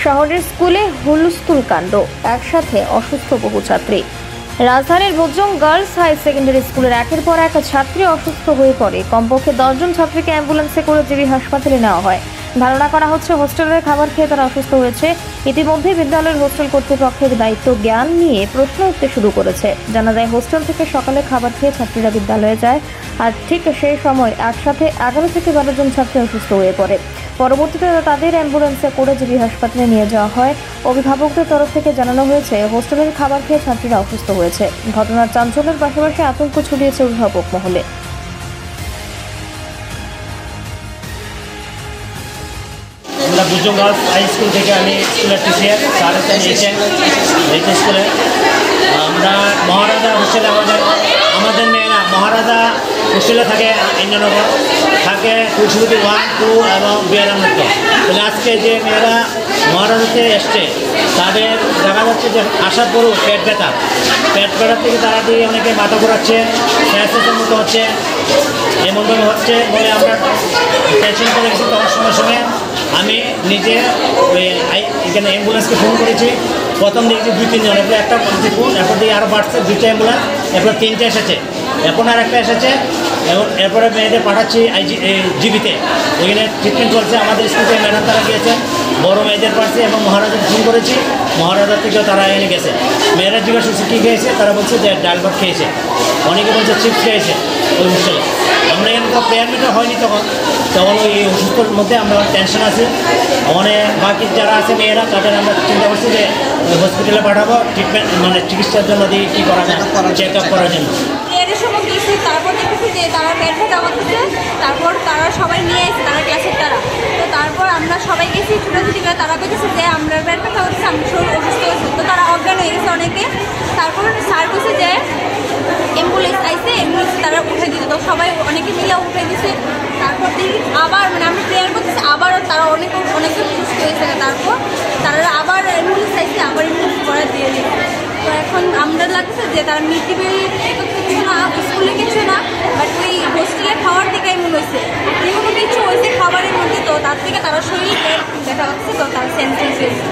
শহরের স্কুলে হুলস্থুল কাণ্ড, একসাথে অসুস্থ বহু ছাত্রী। রাজধানীর ভোজং গার্লস হাই সেকেন্ডারি স্কুলের একের পর এক ছাত্রী অসুস্থ হয়ে পড়ে। কমপক্ষে 10 জন ছাত্রীকে অ্যাম্বুলেন্সে করে জিবি হাসপাতালে নেওয়া হয়। ধারণা করা হচ্ছে হোস্টেলের খাবার খেয়ে তারা অসুস্থ হয়েছে। ইতিমধ্যে বিদ্যালয়ের হোস্টেল কর্তৃপক্ষের দায়িত্ব জ্ঞান নিয়ে প্রশ্ন উঠতে শুরু করেছে। জানা যায়, হোস্টেল থেকে সকালে খাবার খেয়ে ছাত্রীরা বিদ্যালয়ে যায়, আর ঠিক সেই সময় একসাথে 11 থেকে 12 জন ছাত্রী অসুস্থ হয়ে পড়ে। পরবর্তীতে তাদের অ্যাম্বুলেন্সে করে জিবি হাসপাতালে নিয়ে যাওয়া হয়। অভিভাবকদের তরফ থেকে জানানো হয়েছে, হোস্টেলের খাবার খেয়ে ছাত্রীরা অসুস্থ হয়েছে। ঘটনার চাঞ্চল্যের পাশাপাশি আতঙ্ক ছড়িয়েছে অভিভাবক মহলে। আমরা ভোজং গার্লস হাই স্কুল থেকে আমি স্কুলের টিচার এই স্কুলে আমরা মহারাজা হোস্টেলে আমাদের মেয়েরা মহারাজা হোস্টেলে থাকে, ইন্দ্রনগর থাকে, তুলসীবতী 1, 2 এবং বিয়ারামৃত। তাহলে আজকে যে মেয়েরা মহারাজাতে এসছে তাদের দেখা যাচ্ছে যে আসার পরও পেট ব্যথার থেকে তারা দিয়ে অনেকে মাথা ঘোরাচ্ছে, স্যাঁচের মতো হচ্ছে, এমনভাবে হচ্ছে বলে আমরা টেনশন করে গেছি। তখন সঙ্গে আমি নিজে এখানে অ্যাম্বুলেন্সকে ফোন করেছি। প্রথম দেখছি 2-3 জন, এরপর একটা করেছি ফোন, এরপর দিয়ে আরও বাড়ছে 2টা অ্যাম্বুলেন্স, এরপর 3টে এসেছে, এখন আর একটা এসেছে। এবং এরপরে মেয়েদের পাঠাচ্ছি জিবিতে, ওইখানে ট্রিটমেন্ট চলছে। আমাদের স্কুল থেকে ম্যাডাম তারা গিয়েছেন, বড় মেয়েদের পাশে, এবং মহারাজাকে ফোন করেছি, মহারাজার থেকেও তারা এনে গেছে। মেয়েরা জিজ্ঞাসা করছে কী খেয়েছে, তারা বলছে যে ডাল ভাত খেয়েছে, অনেকে বলছে চিপস খেয়েছে ওই হোস্টেলে। আমরা এখানে তো প্রেয়ার মিটার হয়নি তখন ওই অসুস্থর মধ্যে আমরা টেনশন আছি। অনেক বাকি যারা আছে মেয়েরা তাদের আমরা চিন্তা করছি যে হসপিটালে পাঠাবো ট্রিটমেন্ট, মানে চিকিৎসার জন্য দিয়ে কী করা যায়, চেক আপ করার জন্য। তারপর দেখেছি যে তারা পেট ব্যথা করতেছে, তারপর তারা সবাই নিয়ে এসেছে, তারা ক্লাসের তারা। তো তারপর আমরা সবাই গেছি ছুটাছুটি করে, তারা বলতেছে যে আমরা পেট ব্যথা করতেছি, আমি শরীর অসুস্থ হয়েছে। তো তারা অজ্ঞান হয়ে গেছে অনেকে। তারপর স্যার বলছে যে অ্যাম্বুলেন্স আইসে, অ্যাম্বুলেন্স তারা উঠে দিতে, তো সবাই অনেকে মিলে উঠে দিছে। তারপর দেখি আবার মানে আমরা প্রেয়ার করতেছি, আবারও তারা অনেকে সুস্থ হয়েছে। তারপর তারা আবার অ্যাম্বুলেন্স আইসে, আবার অ্যাম্বুলেন্স করে দিয়ে দিচ্ছে। তো এখন আমরা লাগছে যে তারা মিড ডে মিল কিছু না, স্কুলে কিছু না, বাট ওই হোস্টেলে খাওয়ার থেকে এমন হয়েছে, যে কোনো কিছু হয়েছে খাবারের মধ্যে। তো তার থেকে তারা শরীরে ব্যথা হচ্ছে, তো তার সেন্সেস হয়েছে।